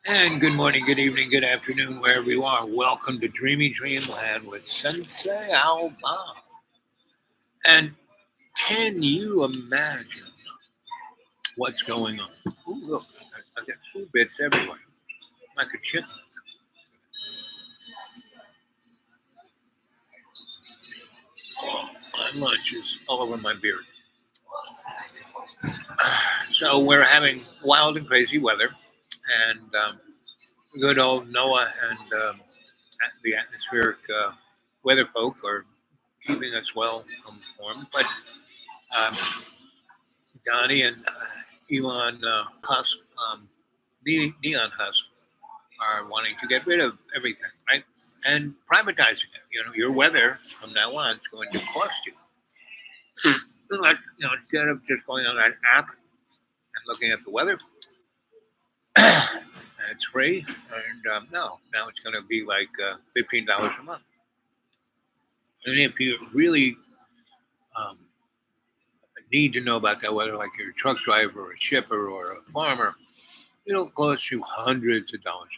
And good morning, good evening, good afternoon, wherever you are. Welcome to Dreamy Dreamland with Sensei Alba. And can you imagine what's going on? Ooh, look, I got food bits everywhere, like a chipmunk. My lunch is all over my beard. So we're having wild and crazy weather, and good old NOAA and the atmospheric weather folk are keeping us well informed. But um, Donnie and Elon Husk, Neon Husk, are wanting to get rid of everything, right? And privatizing it. Your weather from now on is going to cost you. Like, instead of just going on that app and looking at the weather, it's free. And no, now it's going to be like $15 a month. And if you really um, need to know about that weather, like you're a truck driver or a shipper or a farmer, it'll cost you hundreds of dollars.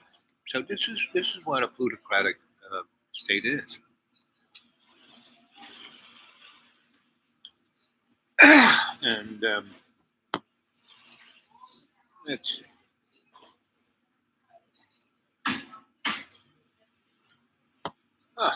So this is what a plutocratic state is, and it's uh,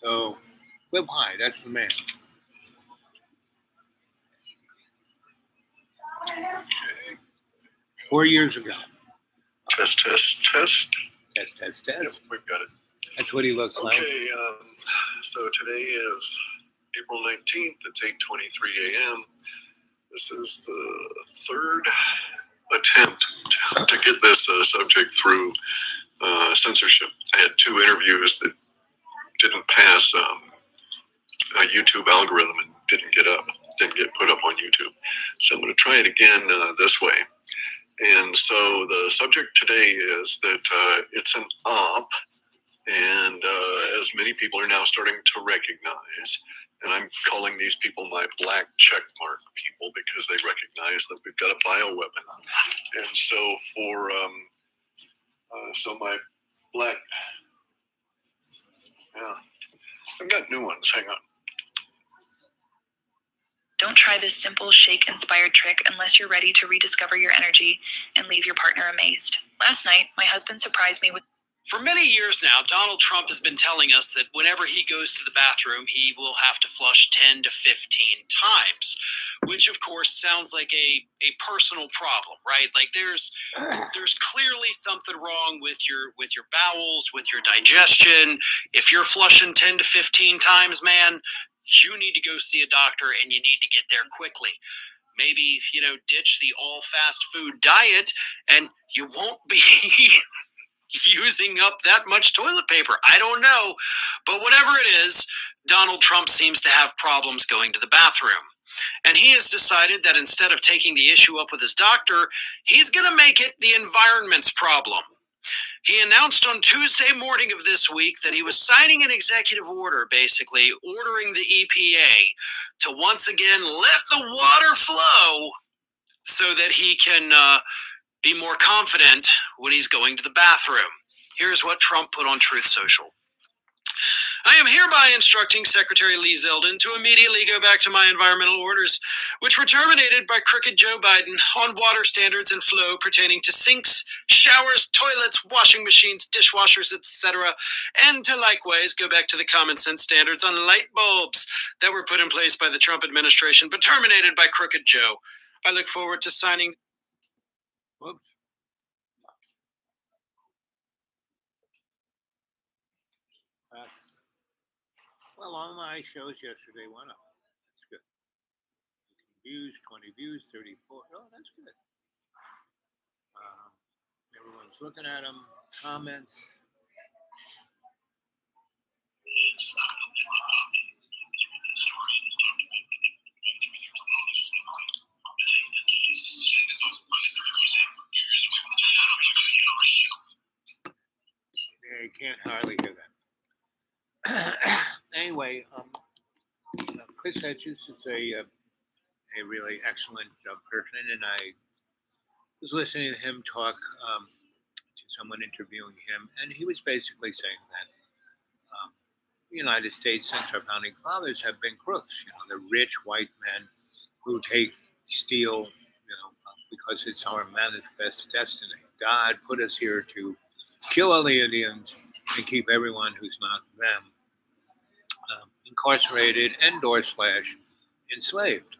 so. Whip high, that's the man. 4 years ago, Test, test, test. test. Yep, we've got it. That's what he looks like. Okay, so today is April 19th. It's 8:23 a.m. This is the third attempt to get this subject through censorship. I had two interviews that didn't pass a YouTube algorithm and didn't get put up on YouTube. So I'm going to try it again this way. And so the subject today is that it's an op, and as many people are now starting to recognize, and I'm calling these people my black checkmark people because they recognize that we've got a bioweapon. And so so my black, yeah, I've got new ones. Hang on. Don't try this simple shake-inspired trick unless you're ready to rediscover your energy and leave your partner amazed. Last night, my husband surprised me with... For many years now, Donald Trump has been telling us that whenever he goes to the bathroom, he will have to flush 10 to 15 times, which of course sounds like a personal problem, right? Like there's clearly something wrong with your bowels, with your digestion. If you're flushing 10 to 15 times, man, you need to go see a doctor and you need to get there quickly. Maybe, ditch the all fast food diet and you won't be using up that much toilet paper. I don't know. But whatever it is, Donald Trump seems to have problems going to the bathroom. And he has decided that instead of taking the issue up with his doctor, he's going to make it the environment's problem. He announced on Tuesday morning of this week that he was signing an executive order, basically ordering the EPA to once again let the water flow so that he can be more confident when he's going to the bathroom. Here's what Trump put on Truth Social. I am hereby instructing Secretary Lee Zeldin to immediately go back to my environmental orders, which were terminated by crooked Joe Biden on water standards and flow pertaining to sinks, showers, toilets, washing machines, dishwashers, etc., and to likewise go back to the common sense standards on light bulbs that were put in place by the Trump administration but terminated by crooked Joe. I look forward to signing... Whoops. Well, all my shows yesterday went up. That's good. views, 20 views, 34. Oh, that's good. Everyone's looking at them. Comments. Yeah, you can't hardly hear that. Anyway, Chris Hedges is a really excellent person, and I was listening to him talk to someone interviewing him, and he was basically saying that the United States, since our founding fathers, have been crooks. The rich white men who steal, because it's our manifest destiny. God put us here to kill all the Indians and keep everyone who's not them incarcerated and or slash enslaved,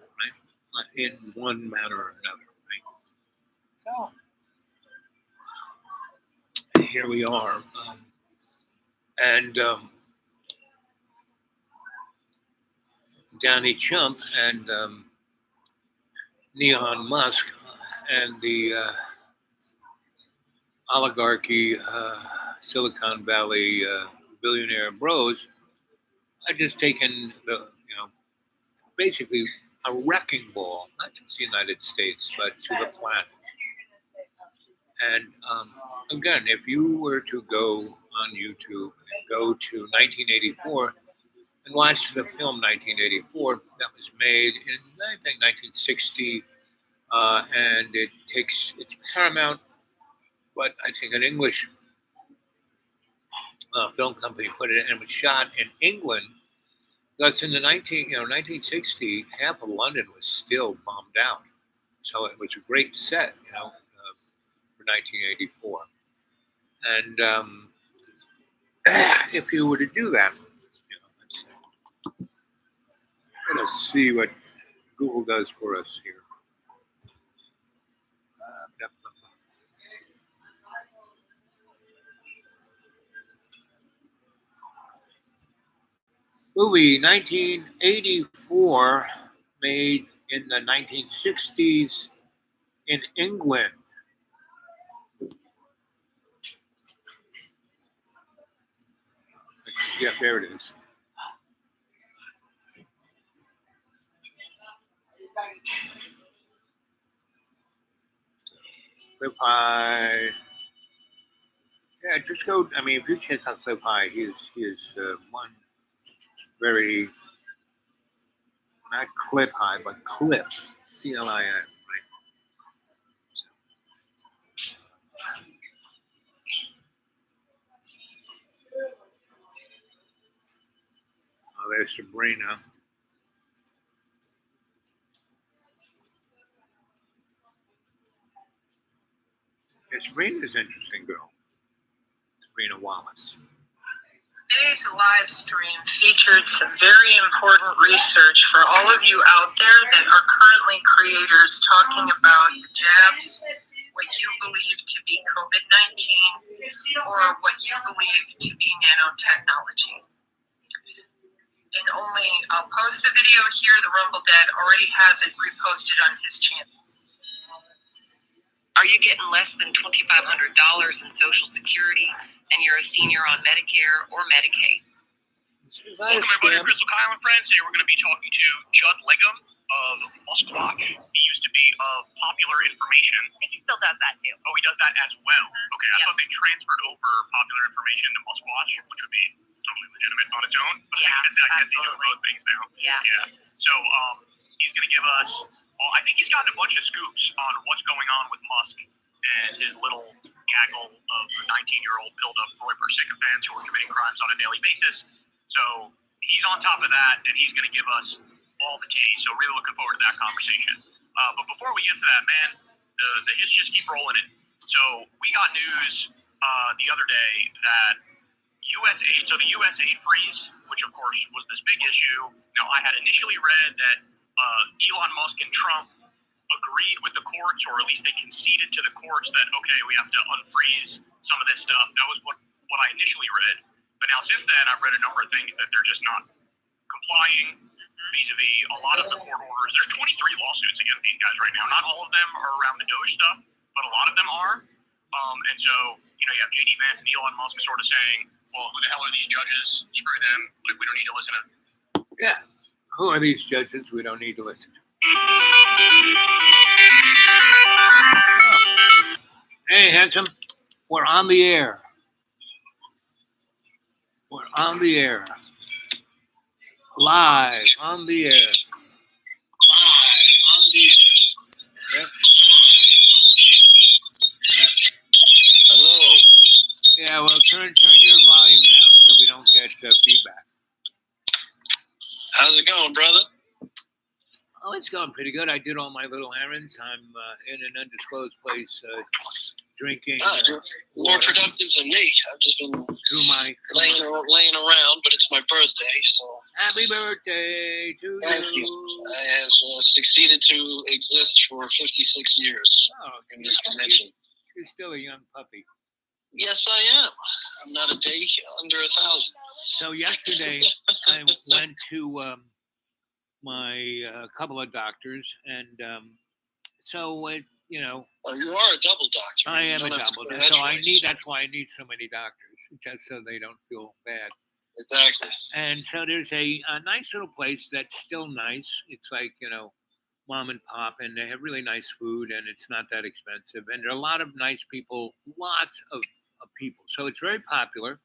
right? In one manner or another, right? So here we are, and Danny Chump and Elon Musk and the oligarchy, Silicon Valley billionaire bros are just taking basically a wrecking ball, not just the United States, but to the planet. And again, if you were to go on YouTube and go to 1984 and watch the film 1984 that was made in, I think, 1960, and it's Paramount, but I think an English film company put it in. It was shot in England because in the 1960, half of London was still bombed out. So it was a great set, for 1984. And if you were to do that, let's see what Google does for us here. Movie 1984, made in the 1960s in England. Yeah, there it is. Cliff High. Yeah, just go. I mean, if you check out Cliff High, he is one very, not Cliff High, but Cliff, CLIN, right? Oh, there's Sabrina. Yeah, Sabrina's an interesting girl. Sabrina Wallace. Today's live stream featured some very important research for all of you out there that are currently creators talking about the jabs, what you believe to be COVID-19, or what you believe to be nanotechnology. And I'll post the video here. The Rumble Dad already has it reposted on his channel. Are you getting less than $2,500 in Social Security and you're a senior on Medicare or Medicaid? Welcome everybody to Crystal Kyle and Friends. Today we're going to be talking to Judd Legum of Musquatch. He used to be of Popular Information. I think he still does that too. Oh, he does that as well. Okay, I Yep. thought they transferred over Popular Information to Musquatch, which would be totally legitimate on its own. But Yeah, I guess he's doing absolutely. both things now. Yeah. So he's going to give us, I think he's gotten a bunch of scoops on what's going on with Musk and his little gaggle of 19-year-old filled up Royper sycophants who are committing crimes on a daily basis. So he's on top of that, and he's going to give us all the tea. So really looking forward to that conversation. But before we get to that, man, the hits just keep rolling in. So we got news the other day that the U.S. aid freeze, which of course was this big issue. Now, I had initially read that Elon Musk and Trump agreed with the courts, or at least they conceded to the courts that, okay, we have to unfreeze some of this stuff. That was what I initially read. But now since then, I've read a number of things that they're just not complying. vis-a-vis a lot of the court orders. There's 23 lawsuits against these guys right now. Not all of them are around the Doge stuff, but a lot of them are. And so, you have J.D. Vance and Elon Musk sort of saying, well, who the hell are these judges? Screw them. Like, we don't need to listen to them. Yeah. Who are these judges we don't need to listen to? Hey, handsome. We're on the air. We're on the air. Live on the air. Live on the air. Yep. Hello. Yeah, well, turn your volume down so we don't get feedback. How's it going, brother? Oh, it's going pretty good. I did all my little errands. I'm in an undisclosed place drinking You're more water productive than me. I've just been through my laying around, but it's my birthday, so happy birthday to thank you. you. I have succeeded to exist for 56 years Oh, in this dimension. you're still a young puppy. Yes, I am. I'm not a day under 1,000. So yesterday I went to my couple of doctors, and so it, Well, you are a double doctor. I am You a don't have to double. go that So choice. that's why I need so many doctors, just so they don't feel bad. Exactly. And so there's a nice little place that's still nice. It's like, mom and pop, and they have really nice food, and it's not that expensive. And there are a lot of nice people, lots of people. So it's very popular.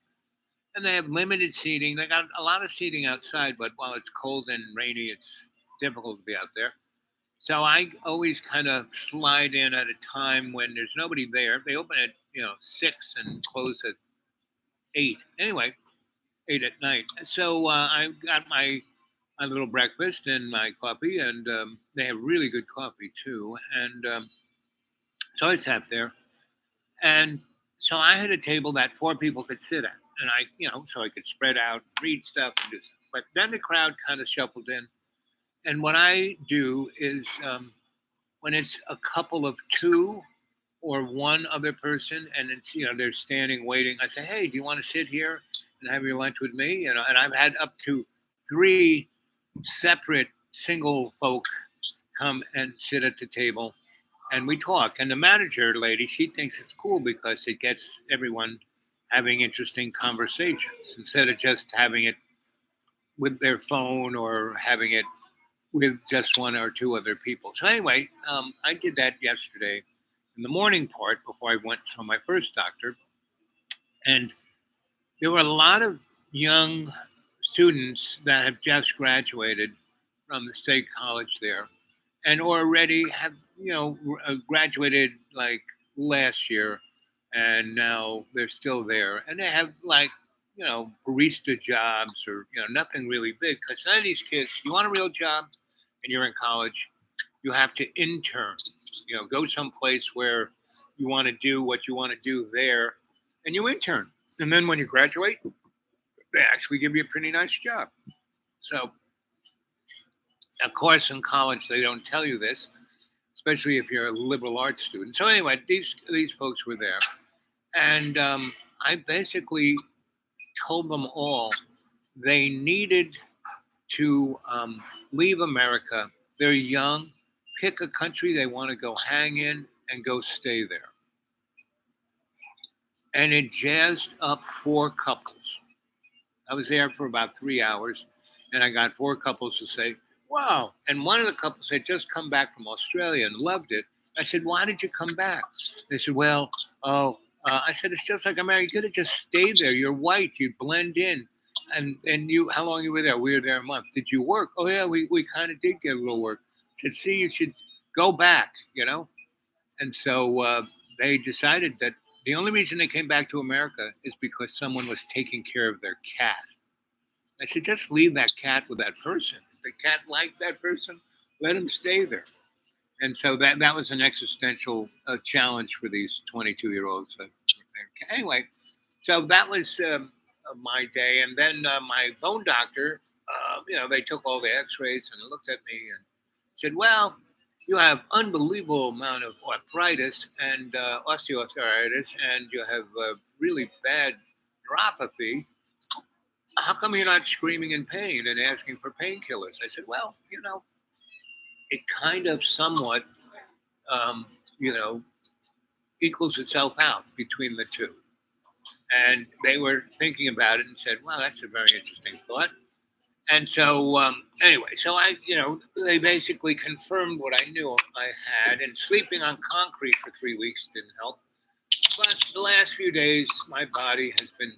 And they have limited seating. They got a lot of seating outside, but while it's cold and rainy, it's difficult to be out there. So I always kind of slide in at a time when there's nobody there. They open at 6 and close at 8. Anyway, 8 at night. So I got my little breakfast and my coffee, and they have really good coffee too. And so I sat there, and so I had a table that 4 people could sit at, and so I could spread out, read stuff, and do stuff. But then the crowd kind of shuffled in, and what I do is when it's a couple of 2 or 1 other person, and it's they're standing waiting, I say, hey, do you want to sit here and have your lunch with me? And I've had up to 3 separate single folk come and sit at the table, and we talk. And the manager lady, she thinks it's cool because it gets everyone having interesting conversations instead of just having it with their phone or having it with just 1 or 2 other people. So anyway, I did that yesterday in the morning part before I went to my first doctor. And there were a lot of young students that have just graduated from the state college there and already have, graduated like last year, and now they're still there. And they have like, barista jobs or, nothing really big, because none of these kids, you want a real job and you're in college, you have to intern, go someplace where you want to do what you want to do there, and you intern. And then when you graduate, they actually give you a pretty nice job. So, of course, in college, they don't tell you this, especially if you're a liberal arts student. So anyway, these folks were there. And I basically told them all they needed to leave America. They're young. Pick a country they want to go hang in and go stay there. And it jazzed up 4 couples. I was there for about 3 hours, and I got 4 couples to say, wow. And one of the couples had just come back from Australia and loved it. I said, why did you come back? They said, well, I said, it's just like America. You could have just stayed there. You're white. You blend in. And you, how long you were there? We were there a month. Did you work? Oh, yeah, we kind of did get a little work. I said, see, you should go back, And so they decided that the only reason they came back to America is because someone was taking care of their cat. I said, just leave that cat with that person. If the cat liked that person, let him stay there. And so that was an existential challenge for these 22-year-olds. Anyway, so that was my day. And then my bone doctor, they took all the x-rays and looked at me and said, well, you have unbelievable amount of arthritis and osteoarthritis, and you have really bad neuropathy. how come you're not screaming in pain and asking for painkillers? I said, well, it kind of somewhat, um, you know, equals itself out between the two. And they were thinking about it and said, wow, that's a very interesting thought. And so, anyway, so they basically confirmed what I knew I had, and sleeping on concrete for 3 weeks didn't help. But the last few days, my body has been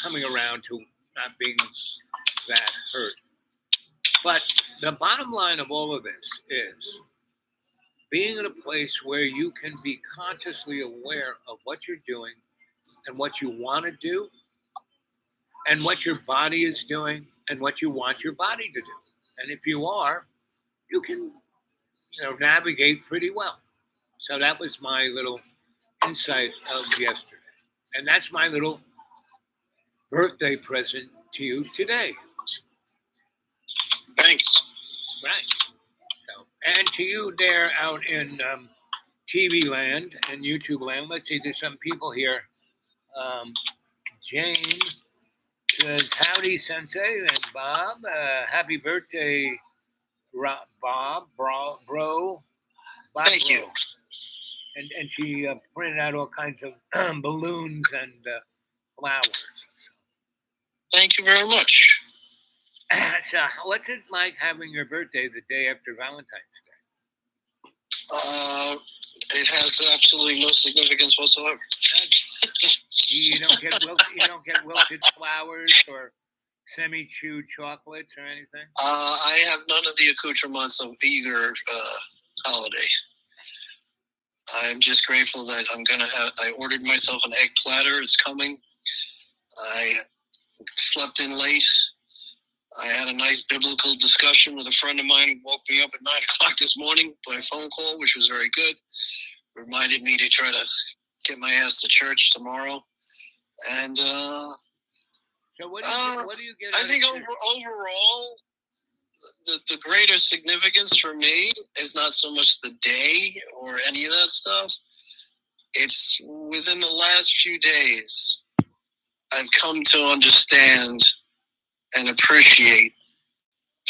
coming around to not being that hurt. But the bottom line of all of this is being in a place where you can be consciously aware of what you're doing and what you want to do and what your body is doing and what you want your body to do. And if you are, you can, navigate pretty well. So that was my little insight of yesterday. And that's my little birthday present to you today. Thanks. Right. So, and to you there out in TV land and YouTube land, let's see, there's some people here. Jane says, howdy, Sensei, and Bob. Happy birthday, Bob, bro. Thank you. And she printed out all kinds of balloons and flowers. Thank you very much. So, what's it like having your birthday the day after Valentine's Day? It has absolutely no significance whatsoever. You don't get wilted flowers or semi-chewed chocolates or anything? I have none of the accoutrements of either holiday. I'm just grateful that I ordered myself an egg platter. It's coming. I slept in late. I had a nice biblical discussion with a friend of mine who woke me up at 9 o'clock this morning by phone call, which was very good. Reminded me to try to get my ass to church tomorrow. And so what do you get? I think overall, the greater significance for me is not so much the day or any of that stuff. It's within the last few days, I've come to understand and appreciate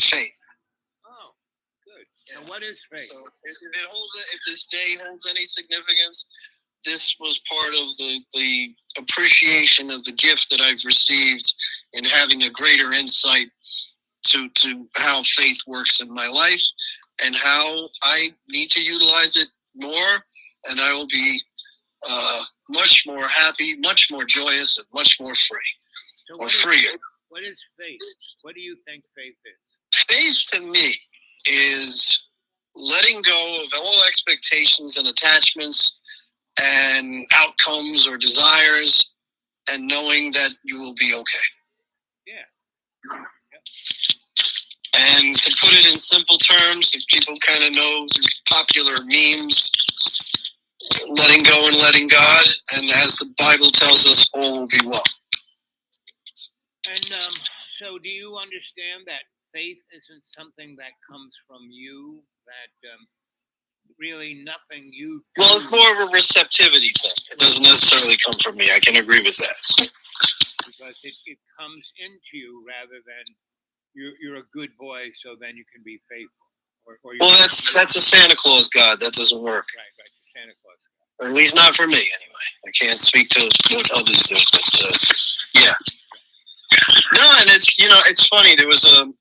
faith. Oh, good. So what is faith? So if this day holds any significance, this was part of the appreciation of the gift that I've received in having a greater insight to how faith works in my life and how I need to utilize it more, and I will be much more happy, much more joyous, and much more free, freer. What is faith? What do you think faith is? Faith to me is letting go of all expectations and attachments and outcomes or desires and knowing that you will be okay. Yeah. Yep. And to put it in simple terms, if people kind of know the popular memes, letting go and letting God, and as the Bible tells us, all will be well. And so do you understand that faith isn't something that comes from you, that really nothing you do? Well, it's more of a receptivity thing. It doesn't necessarily come from me. I can agree with that. Because it comes into you rather than you're a good boy, so then you can be faithful. Well, that's a Santa Claus God. That doesn't work. Right, the Santa Claus God. Or at least not for me, anyway. I can't speak to what others do, but yeah. No, and it's funny. There was a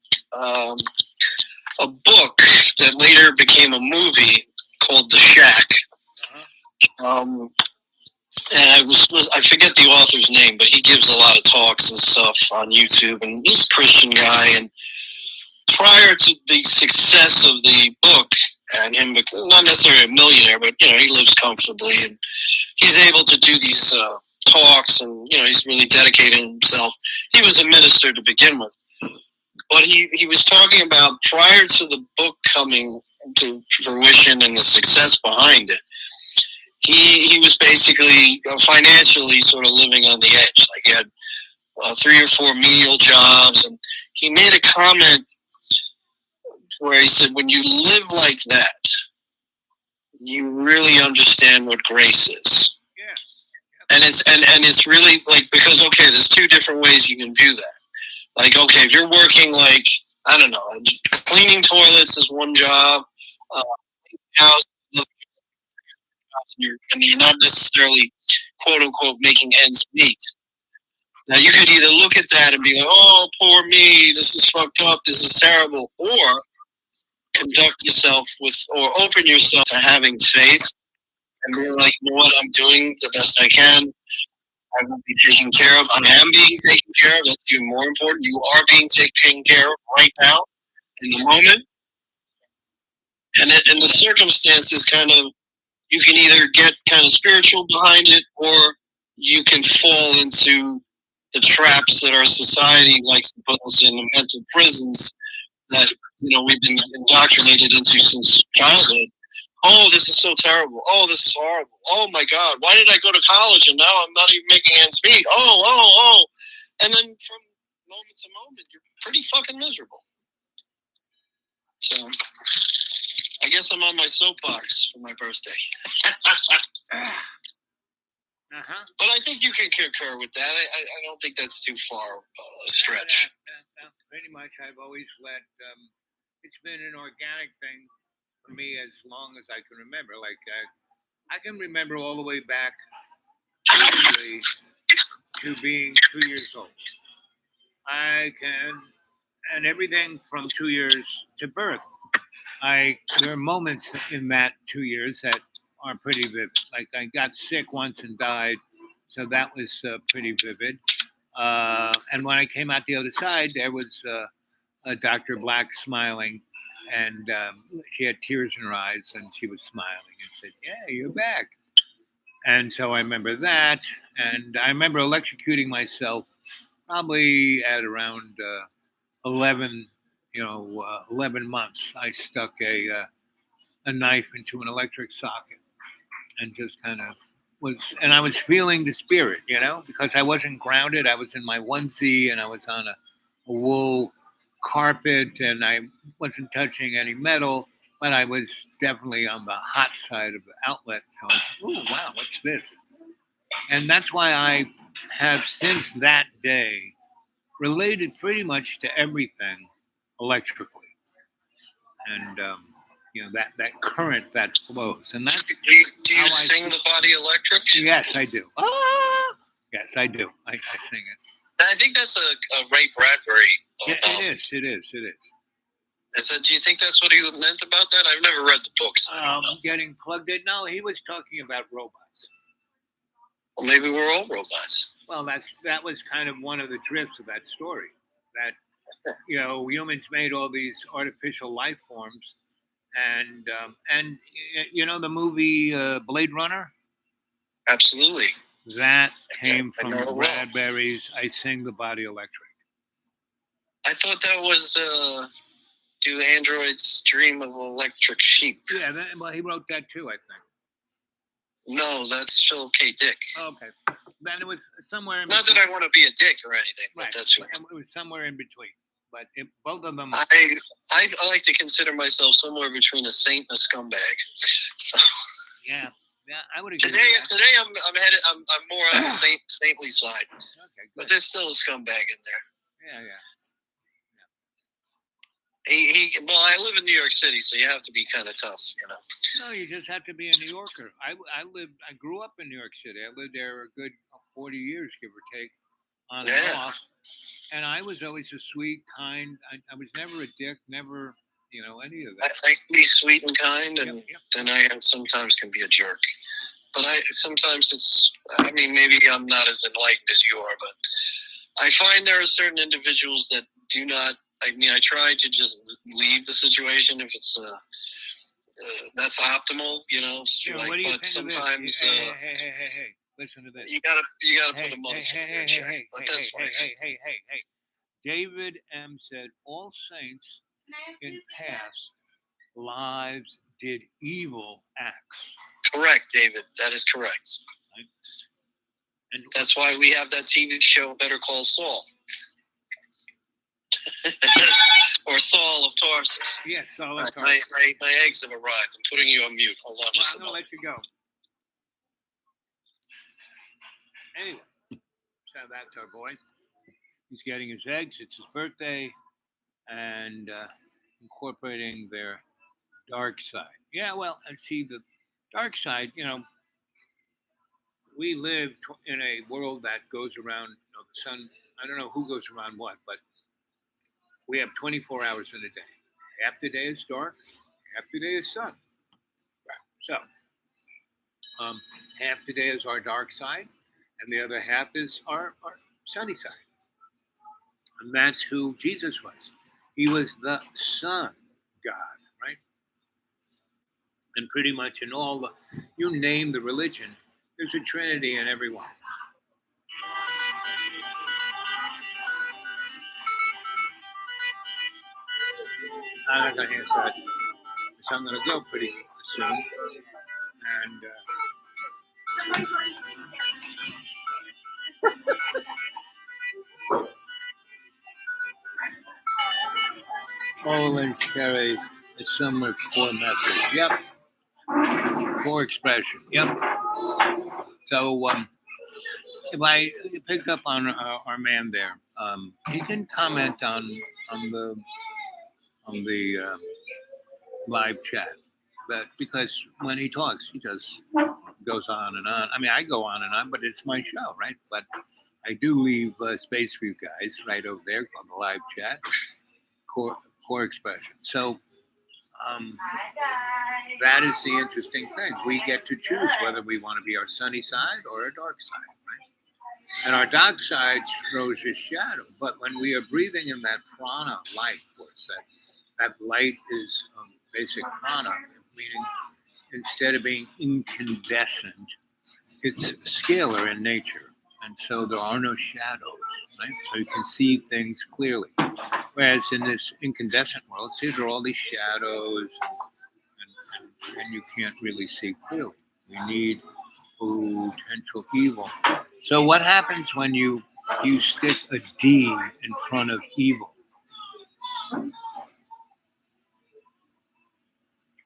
book that later became a movie called The Shack. And I forget the author's name, but he gives a lot of talks and stuff on YouTube, and he's a Christian guy. And prior to the success of the book and him, not necessarily a millionaire, but he lives comfortably and he's able to do these talks, and he's really dedicated himself. He was a minister to begin with, but he was talking about prior to the book coming to fruition and the success behind it, he was basically financially sort of living on the edge. Like he had 3 or 4 menial jobs, and he made a comment where he said, when you live like that, you really understand what grace is. Yeah. And it's really like, because, okay, there's 2 different ways you can view that. Like, okay, if you're working like, I don't know, cleaning toilets is one job, house, and you're not necessarily quote unquote making ends meet. Now you could either look at that and be like, oh, poor me, this is fucked up, this is terrible, or conduct yourself with, or open yourself to having faith and be like, you know what, I'm doing the best I can. I will be taken care of. I am being taken care of. That's even more important. You are being taken care of right now, in the moment. And the circumstances kind of, you can either get kind of spiritual behind it, or you can fall into the traps that our society likes to put us in, the mental prisons that, you know, we've been indoctrinated into since childhood. Oh, this is so terrible. Oh, this is horrible. Oh my God, why did I go to college and now I'm not even making ends meet? Oh. And then from moment to moment, you're pretty fucking miserable. So, I guess I'm on my soapbox for my birthday. But I think you can concur with that. I don't think that's too far a stretch. Pretty much, I've always let, it's been an organic thing for me as long as I can remember. Like, I can remember all the way back vividly to being 2 years old. I can, and everything from 2 years to birth. There are moments in that 2 years that are pretty vivid. Like, I got sick once and died, so that was pretty vivid. And when I came out the other side, there was Dr. Black smiling, and she had tears in her eyes, and she was smiling and said, "Yeah, you're back." And so I remember that, and I remember electrocuting myself probably at around 11 months. I stuck a knife into an electric socket and just kind of and I was feeling the spirit, because I wasn't grounded. I was in my onesie and I was on a wool carpet and I wasn't touching any metal, but I was definitely on the hot side of the outlet. So I was, oh, wow, what's this? And that's why I have since that day related pretty much to everything electrically. And, that current that flows. And that's do you sing the body electric? Yes, I do. Ah! Yes, I do. I sing it. I think that's a Ray Bradbury. It is. Do you think that's what he meant about that? I've never read the books. Getting plugged in. No, he was talking about robots. Well, maybe we're all robots. Well, that was kind of one of the drifts of that story. That humans made all these artificial life forms, and the movie Blade Runner. Absolutely. That came from Bradbury's "I Sing the Body Electric." I thought that was "Do Androids Dream of Electric Sheep?" Yeah, he wrote that too, I think. No, that's Philip K. Dick. Okay, then it was somewhere. Not that I want to be a dick or anything, but right. That's it was somewhere in between. But both of them. I like to consider myself somewhere between a saint and a scumbag. So. Yeah, I would agree. Today I'm more on the saintly side. Okay, good. But there's still a scumbag in there. Yeah. Well, I live in New York City, so you have to be kind of tough, No, you just have to be a New Yorker. I grew up in New York City. I lived there a good 40 years, give or take, on and off. And I was always a sweet, kind. I was never a dick, never, any of that. I like to be sweet and kind, and then I sometimes can be a jerk. But sometimes maybe I'm not as enlightened as you are, but I find there are certain individuals that do not. I try to just leave the situation if it's that's optimal, but sometimes hey, listen to this. You gotta put a motherfucker in check. Hey. David M. said, all saints in past lives did evil acts. Correct, David. That is correct. Right? And that's why we have that TV show, Better Call Saul. Or Saul of Tarsus. Yes, Saul of Tarsus. My eggs have arrived. I'm putting you on mute. Hold on just a moment. I'm going to let you go. Anyway, so that's our boy. He's getting his eggs. It's his birthday, and incorporating their dark side. Yeah, well, and see the dark side. We live in a world that goes around. The sun. I don't know who goes around what, but we have 24 hours in a day. Half the day is dark, half the day is sun. So, half the day is our dark side, and the other half is our sunny side. And that's who Jesus was. He was the Son God, right? And pretty much in all you name the religion, there's a Trinity in every one. I'm not going to answer that, so I'm going to go pretty soon. And Olin carry a similar core message. Yep. Core expression. Yep. So if I pick up on our man there, he can comment on the live chat, but because when he talks, he just goes on and on. I mean, I go on and on, but it's my show, right? But I do leave space for you guys right over there called the live chat, core expression. So that is the interesting thing. We get to choose whether we want to be our sunny side or our dark side, right? And our dark side throws a shadow. But when we are breathing in that prana light force, that light is basic prana, meaning instead of being incandescent, it's scalar in nature. And so there are no shadows, right? So you can see things clearly. Whereas in this incandescent world, see, there are all these shadows and you can't really see clearly. We need potential evil. So what happens when you stick a D in front of evil? You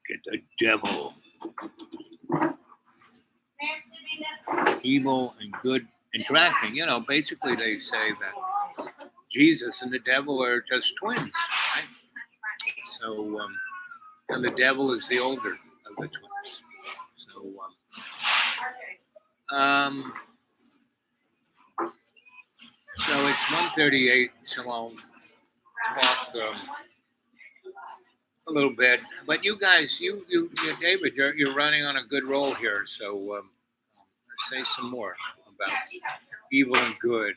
get the devil. Evil and good interacting. Basically they say that Jesus and the devil are just twins, right? So, and the devil is the older of the twins. So, so it's 1:38, so I'll talk a little bit. But you guys, you David, you're running on a good roll here. So say some more about evil and good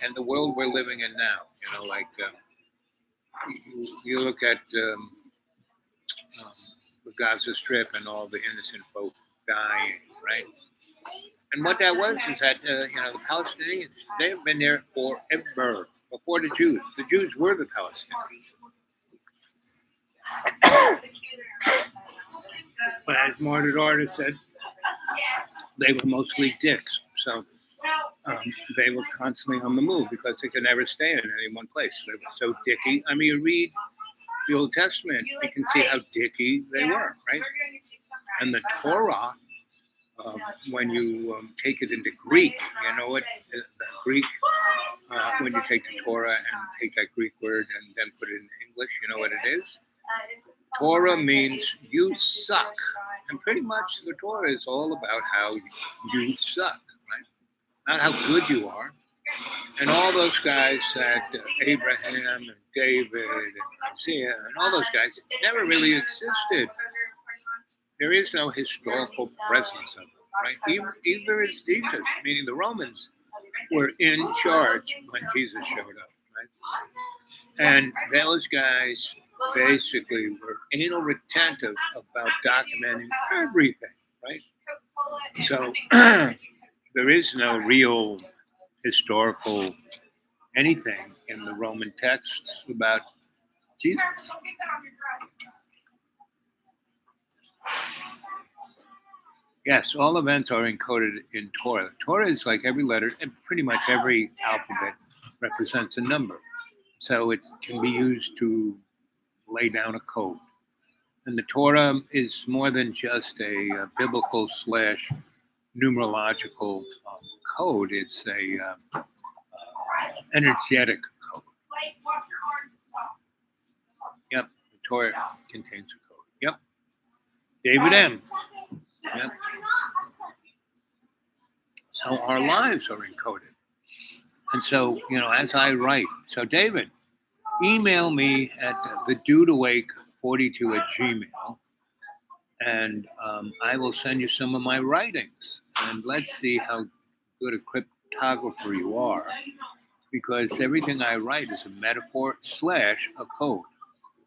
and the world we're living in now. You look at the Gaza Strip and all the innocent folk dying, right? And what that was is that the Palestinians, they have been there forever, before the Jews. The Jews were the Palestinians. But as Margaret Arter said, they were mostly dicks. So they were constantly on the move because they could never stay in any one place. They were so dicky. I mean, you read the Old Testament, you can see how dicky they were, right? And the Torah, when you take it into Greek, you know what? The Greek, when you take the Torah and take that Greek word and then put it in English, you know what it is? Torah means you suck. And pretty much the Torah is all about how you suck, right? Not how good you are. And all those guys that Abraham and David and Isaiah and all those guys never really existed. There is no historical presence of them, right? Either is Jesus, meaning the Romans were in charge when Jesus showed up, right? And those guys basically were anal retentive about documenting everything, right? So there is no real historical anything in the Roman texts about Jesus. Yes, all events are encoded in Torah. Torah is like every letter, and pretty much every alphabet represents a number. So it can be used to lay down a code. And the Torah is more than just a biblical / numerological code. It's a energetic code. Yep, the Torah contains a code. Yep, David M. Yep. So our lives are encoded. And so, as I write, so David, email me at thedudeawake42@gmail, and I will send you some of my writings. And let's see how good a cryptographer you are, because everything I write is a metaphor / a code.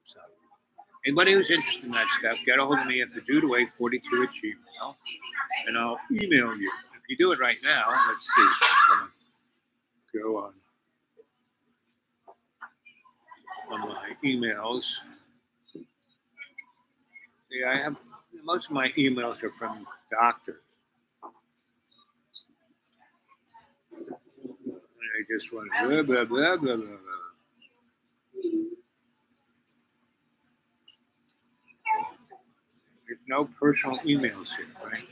So, anybody who's interested in that stuff, get a hold of me at thedudeawake42@gmail, and I'll email you. If you do it right now, let's see. I'm going to go on my emails. See, I have most of my emails are from doctors. And I just want blah, blah, blah, blah, blah, blah. There's no personal emails here, right?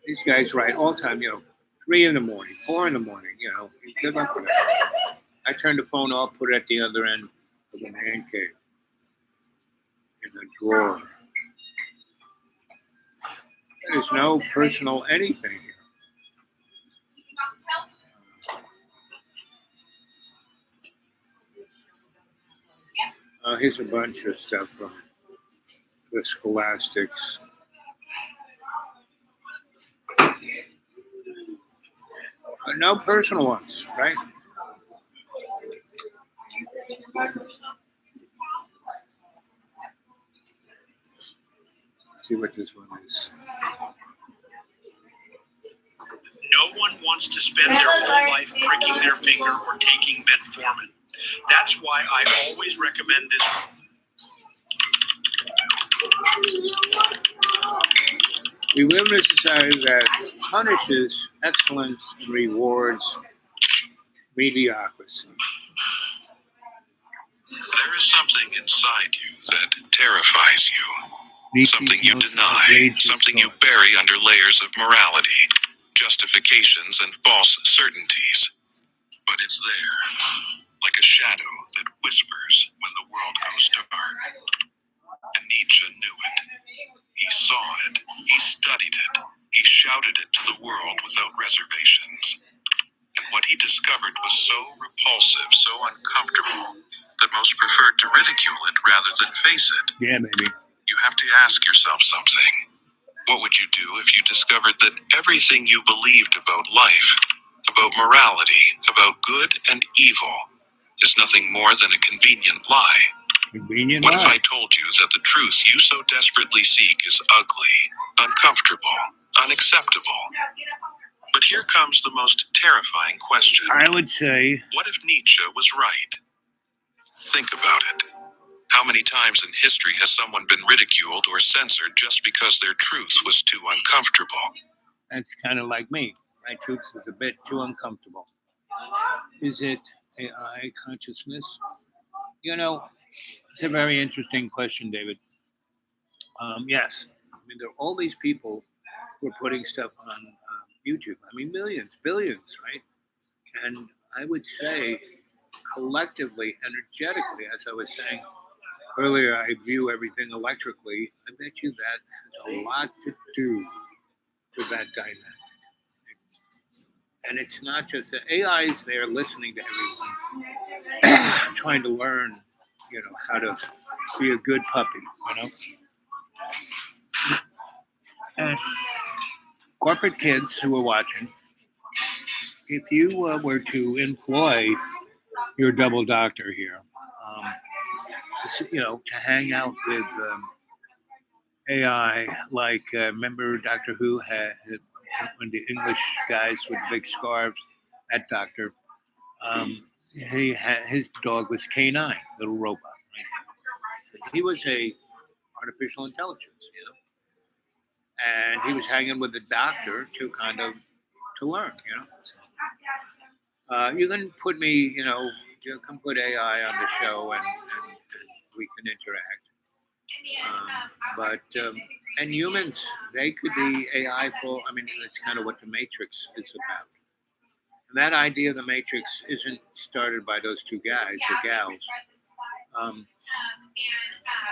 These guys write all the time, 3 in the morning, 4 in the morning, good luck with that. I turn the phone off, put it at the other end of the man cave in the drawer. There's no personal anything here. Here's a bunch of stuff from the scholastics. No personal ones, right? Let's see what this one is. No one wants to spend their whole life pricking their finger or taking metformin. That's why I always recommend this. We live in a society that punishes excellence and rewards mediocrity. There is something inside you that terrifies you. Something you deny, something you bury under layers of morality, justifications, and false certainties. But it's there, like a shadow that whispers when the world goes dark. And Nietzsche knew it. He saw it. He studied it. He shouted it to the world without reservations. And what he discovered was so repulsive, so uncomfortable, that most preferred to ridicule it rather than face it. Yeah, baby. You have to ask yourself something. What would you do if you discovered that everything you believed about life, about morality, about good and evil, is nothing more than a convenient lie? Convenient What if lie. I told you that the truth you so desperately seek is ugly, uncomfortable, unacceptable? But here comes the most terrifying question. I would say, What if Nietzsche was right? Think about it. How many times in history has someone been ridiculed or censored just because their truth was too uncomfortable? that's kind of like me. My truth is a bit too uncomfortable. Is it AI consciousness? It's a very interesting question, David. Yes. I mean, there are all these people who are putting stuff on YouTube. I mean, millions, billions, right? And I would say collectively, energetically, as I was saying earlier, I view everything electrically. I bet you that has a lot to do with that dynamic. And it's not just the AI is there listening to everyone, trying to learn, how to be a good puppy, And corporate kids who are watching, if you were to employ your double doctor here, to hang out with AI, like remember Doctor Who had when the English guys with big scarves, that doctor, his dog was K9, little robot. Right? He was a artificial intelligence, and he was hanging with the doctor to learn, You can put me, you can put AI on the show and we can interact. And humans, they could be AI full. I mean, that's kind of what the Matrix is about. And that idea of the matrix isn't started by those two guys or gals.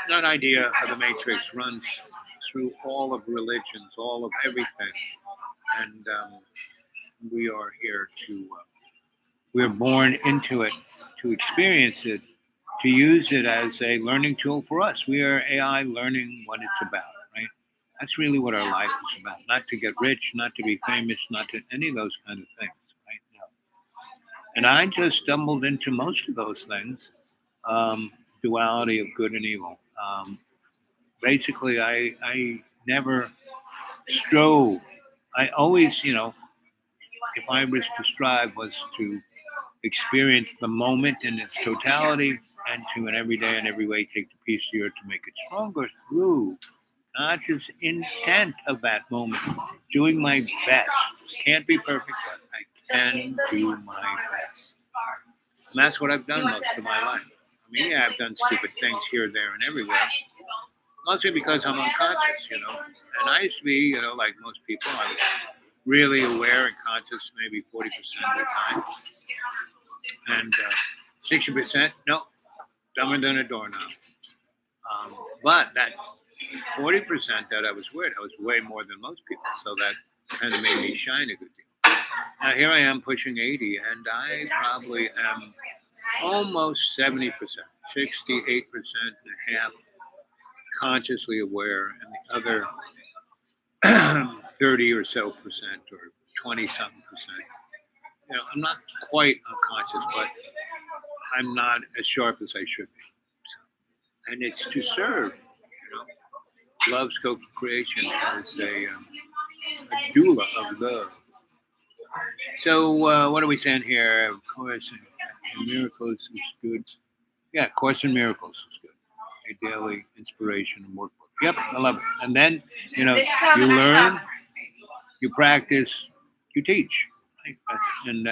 That idea of the matrix runs through all of religions, all of everything. And we are here to, we're born into it, to experience it, to use it as a learning tool for us. We are AI learning what it's about, right? That's really what our life is about. Not to get rich, not to be famous, not to any of those kind of things, right? No. And I just stumbled into most of those things, duality of good and evil. Basically, I never strove. I always, if I was to strive, was to experience the moment in its totality and to, in every day and every way, take the piece of the earth to make it stronger through conscious intent of that moment, doing my best. Can't be perfect, but I can do my best. And that's what I've done most of my life. I mean, yeah, I've done stupid things here, there, and everywhere. Mostly because I'm unconscious, And I used to be, like most people, I was really aware and conscious maybe 40% of the time. And 60%, no, dumber than a doorknob. But that 40% that I was way more than most people. So that kind of made me shine a good deal. Now here I am pushing 80, and I probably am almost 70%, 68% and a half consciously aware, and the other 30 or so percent or 20 something percent. I'm not quite unconscious, but I'm not as sharp as I should be. So, and it's to serve, Love Scope Creation as a doula of love. So what are we saying here? Of course, Miracles is good. Yeah, Course in Miracles is good. A daily inspiration and workbook. Yep, I love it. And then, you learn, you practice, you teach. And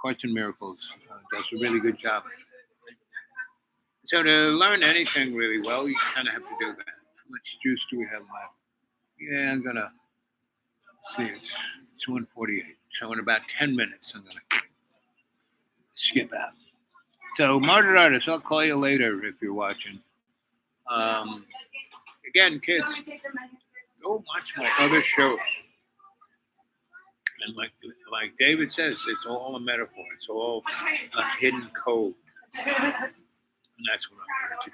Course in Miracles does a really good job. So to learn anything really well, you kind of have to do that. How much juice do we have left? Yeah, I'm gonna see. It's 1:48. So in about 10 minutes, I'm gonna skip out. So, Martyred Artist, I'll call you later if you're watching. Again, kids, go watch my other shows. And like David says, it's all a metaphor. It's all a hidden code. And that's what I'm here to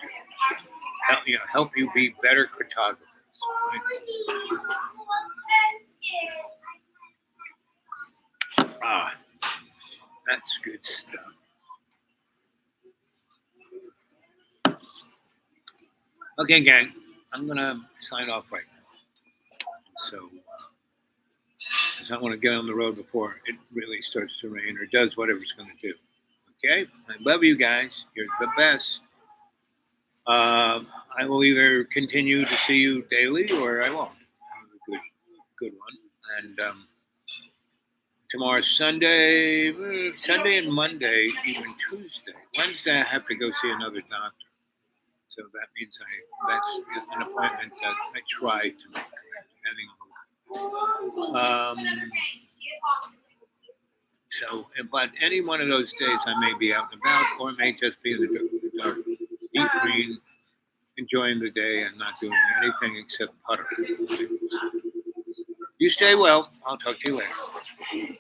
do. Help you be better cartographers. Right? That's good stuff. Okay, gang, I'm going to sign off right now. So, because I want to get on the road before it really starts to rain or does whatever it's going to do. Okay? I love you guys. You're the best. I will either continue to see you daily or I won't. Have a good one. And tomorrow's Sunday and Monday, even Tuesday. Wednesday, I have to go see another doctor. So that means that's an appointment that I try to make, depending on so, but any one of those days I may be out and about, or it may just be in the dark, deep green, enjoying the day and not doing anything except putter. You stay well. I'll talk to you later.